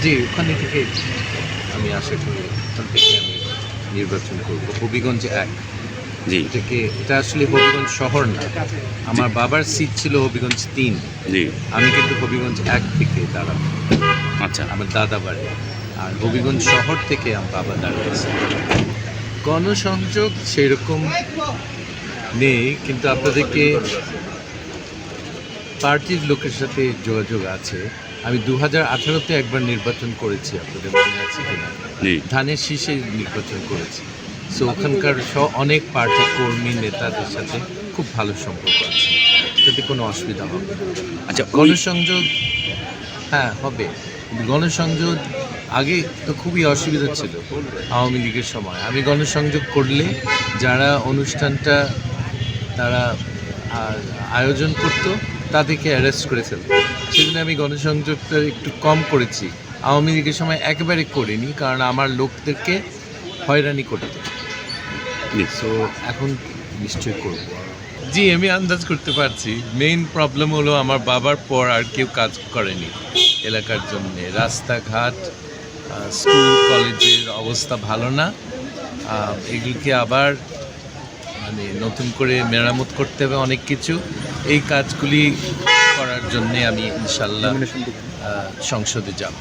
জি, ওখানে থেকে আমি আশা করি ওখান থেকে আমি নির্বাচন করব। হবিগঞ্জ ১। জি এটা আসলে হবিগঞ্জ শহর না। আমার বাবার সিট ছিল হবিগঞ্জ ৩। জি আমি কিন্তু হবিগঞ্জ ১ থেকে দাঁড়াবো। আচ্ছা আমার দাদা বাড়ি। আর হবিগঞ্জ শহর থেকে আমার বাবা দাঁড়িয়েছে। গণসংযোগ সেরকম নেই, কিন্তু আপনাদেরকে পার্টির লোকের সাথে যোগাযোগ আছে। আমি 2018-তে একবার নির্বাচন করেছি, আপনাদের মনে আছে কিনা? জি ধানের শীষে নির্বাচন করেছি। সো ওখানকার অনেক পার্টি কর্মী নেতাদের সাথে খুব ভালো সম্পর্ক আছে, এটাতে কোনো অসুবিধা হবে না। আচ্ছা গণসংযোগ হ্যাঁ হবে। গণসংযোগ আগে তো খুবই অসুবিধা ছিল আওয়ামী লীগের সময়। আমি গণসংযোগ করলে যারা অনুষ্ঠানটা তারা আয়োজন করত তাদেরকে অ্যারেস্ট করে ফেলত। সেজন্য আমি গণসংযোগটা একটু কম করেছি। আওয়ামী লীগের সময় একেবারে করিনি, কারণ আমার লোকদেরকে হয়রানি করত। সো এখন নিশ্চয়ই করব। জি, আমি আন্দাজ করতে পারছি। মেইন প্রবলেম হলো আমার বাবার পর আর কেউ কাজ করেনি এলাকার জন্য। রাস্তাঘাট, স্কুল কলেজের অবস্থা ভালো না। এগুলিকে আবার মানে নতুন করে মেরামত করতে হবে অনেক কিছু। এই কাজগুলি করার জন্যে আমি ইনশাল্লাহ সংসদে যাব।